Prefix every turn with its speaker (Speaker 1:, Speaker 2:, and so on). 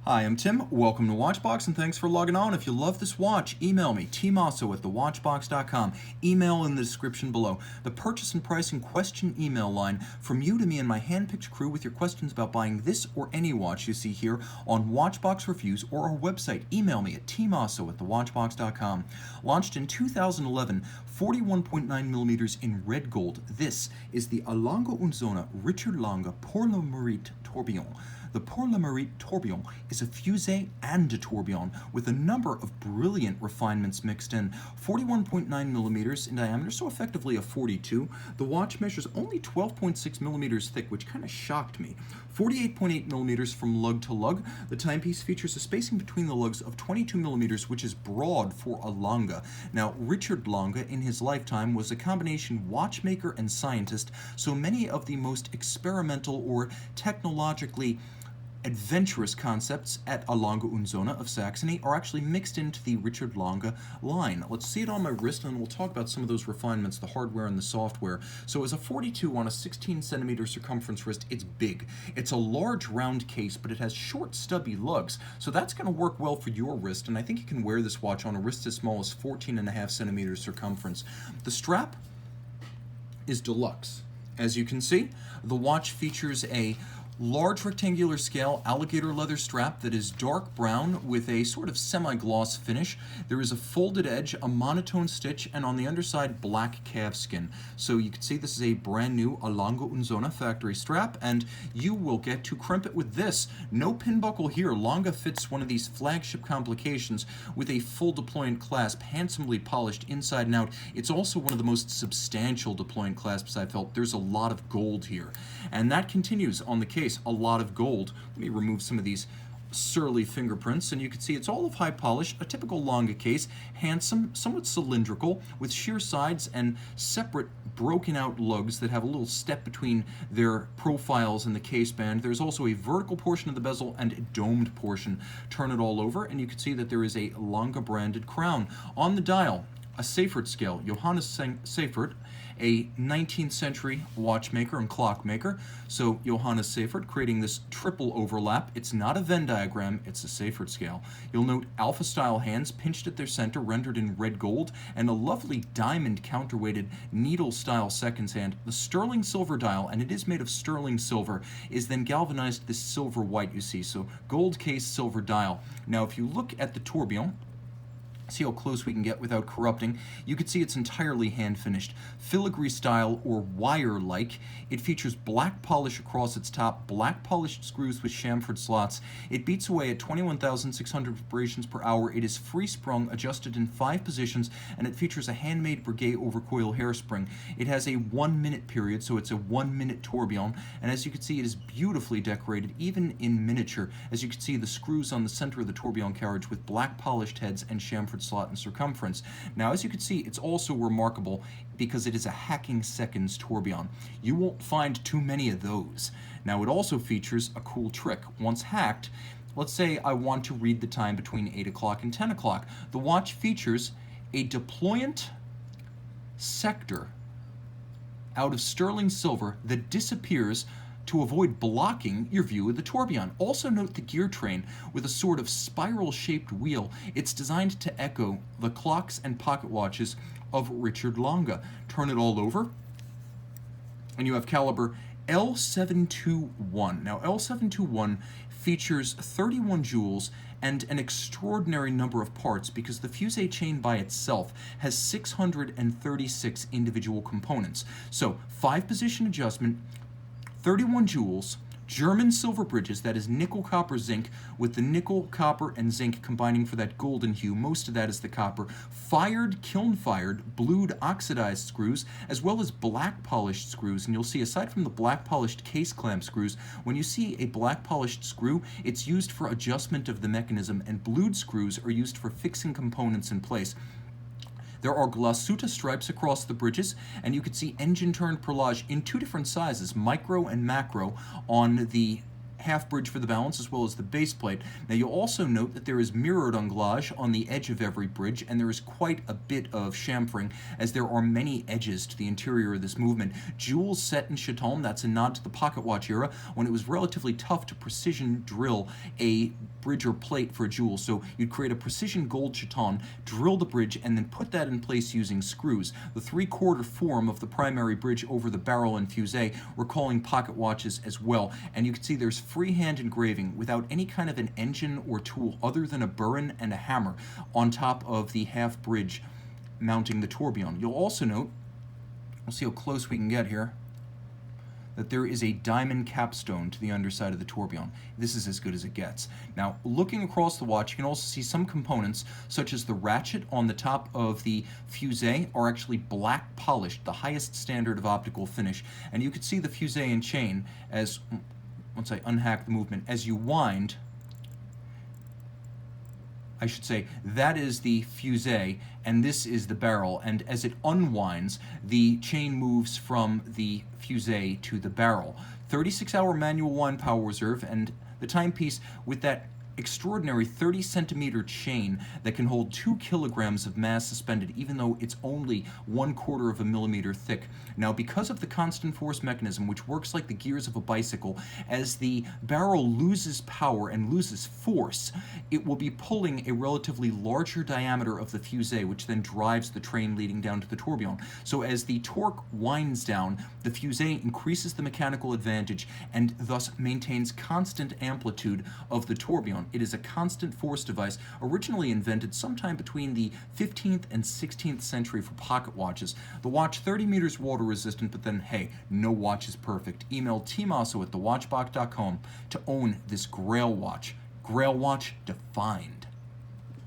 Speaker 1: Hi, I'm Tim. Welcome to Watchbox, and thanks for logging on. If you love this watch, email me, tmosso@thewatchbox.com. Email in the description below. The purchase and pricing question email line from you to me and my hand-picked crew with your questions about buying this or any watch you see here on Watchbox Reviews or our website. Email me at tmosso@thewatchbox.com. Launched in 2011, 41.9 millimeters in red gold. This is the Lange Söhne Richard Lange pour le Merite Tourbillon. The Pour le Merite Tourbillon is a fusée and a tourbillon with a number of brilliant refinements mixed in. 41.9 millimeters in diameter, so effectively a 42. The watch measures only 12.6 millimeters thick, which kind of shocked me. 48.8 millimeters from lug-to-lug. The timepiece features a spacing between the lugs of 22 millimeters, which is broad for a Lange. Now, Richard Lange, in his lifetime, was a combination watchmaker and scientist, so many of the most experimental or technologically adventurous concepts at Lange Söhne of Saxony are actually mixed into the Richard Lange line. Let's see it on my wrist, and we'll talk about some of those refinements, the hardware and the software. So as a 42 on a 16 centimeter circumference wrist, it's big. It's a large round case, but it has short stubby lugs, so that's going to work well for your wrist, and I think you can wear this watch on a wrist as small as 14.5 centimeters circumference. The strap is deluxe. As you can see, the watch features a large rectangular scale alligator leather strap that is dark brown with a sort of semi-gloss finish. There is a folded edge, a monotone stitch, and on the underside black calf skin. So you can see this is a brand new Lange Söhne factory strap, and you will get to crimp it with this. No pin buckle here. Lange fits one of these flagship complications with a full deployant clasp, handsomely polished inside and out. It's also one of the most substantial deployant clasps I've felt. There's a lot of gold here, and that continues on the case. A lot of gold. Let me remove some of these surly fingerprints, and you can see it's all of high polish, a typical Lange case, handsome, somewhat cylindrical, with sheer sides and separate broken out lugs that have a little step between their profiles in the case band. There's also a vertical portion of the bezel and a domed portion. Turn it all over, and you can see that there is a Lange branded crown. On the dial, a Seifert scale. Johannes Seifert, a 19th century watchmaker and clockmaker. So Johannes Seifert creating this triple overlap. It's not a Venn diagram, it's a Seifert scale. You'll note alpha style hands pinched at their center, rendered in red gold, and a lovely diamond counterweighted needle style seconds hand. The sterling silver dial, and it is made of sterling silver, is then galvanized this silver white you see. So gold case, silver dial. Now if you look at the tourbillon, see how close we can get without corrupting. You can see it's entirely hand-finished. Filigree style or wire-like. It features black polish across its top, black polished screws with chamfered slots. It beats away at 21,600 vibrations per hour. It is free-sprung, adjusted in 5 positions, and it features a handmade Breguet overcoil hairspring. It has a 1-minute period, so it's a 1-minute tourbillon, and as you can see, it is beautifully decorated, even in miniature. As you can see, the screws on the center of the tourbillon carriage with black polished heads and chamfered slot and circumference. Now, as you can see, it's also remarkable because it is a hacking seconds tourbillon. You won't find too many of those. Now, it also features a cool trick. Once hacked, let's say I want to read the time between 8 o'clock and 10 o'clock. The watch features a deployant sector out of sterling silver that disappears to avoid blocking your view of the tourbillon. Also note the gear train with a sort of spiral-shaped wheel. It's designed to echo the clocks and pocket watches of Richard Lange. Turn it all over, and you have caliber L721. Now, L721 features 31 jewels and an extraordinary number of parts because the fusée chain by itself has 636 individual components. So, 5-position adjustment, 31 jewels, German silver bridges, that is nickel, copper, zinc, with the nickel, copper, and zinc combining for that golden hue. Most of that is the copper. Fired, kiln-fired, blued, oxidized screws, as well as black polished screws. And you'll see, aside from the black polished case clamp screws, when you see a black polished screw, it's used for adjustment of the mechanism, and blued screws are used for fixing components in place. There are glasuta stripes across the bridges, and you can see engine-turned perlage in 2 different sizes, micro and macro, on the half bridge for the balance as well as the base plate. Now you'll also note that there is mirrored anglage on the edge of every bridge, and there is quite a bit of chamfering as there are many edges to the interior of this movement. Jewels set in chaton, that's a nod to the pocket watch era when it was relatively tough to precision drill a bridge or plate for a jewel. So you'd create a precision gold chaton, drill the bridge, and then put that in place using screws. The 3/4 form of the primary bridge over the barrel and fusee we're calling pocket watches as well. And you can see there's freehand engraving without any kind of an engine or tool other than a burin and a hammer on top of the half bridge mounting the tourbillon. You'll also note, we'll see how close we can get here, that there is a diamond capstone to the underside of the tourbillon. This is as good as it gets. Now, looking across the watch, you can also see some components, such as the ratchet on the top of the fusee, are actually black polished, the highest standard of optical finish. And you can see the fusee and chain as, once I unhack the movement, as you wind, I should say, that is the fusee, and this is the barrel, and as it unwinds, the chain moves from the fusee to the barrel. 36-hour manual wind power reserve, and the timepiece with that extraordinary 30-centimeter chain that can hold 2 kilograms of mass suspended, even though it's only 1/4 of a millimeter thick. Now, because of the constant force mechanism, which works like the gears of a bicycle, as the barrel loses power and loses force, it will be pulling a relatively larger diameter of the fusee, which then drives the train leading down to the tourbillon. So as the torque winds down, the fusee increases the mechanical advantage and thus maintains constant amplitude of the tourbillon. It is a constant force device, originally invented sometime between the 15th and 16th century for pocket watches. The watch 30 meters water resistant, but then hey, no watch is perfect. Email tmosso@thewatchbox.com to own this Grail watch. Grail watch defined.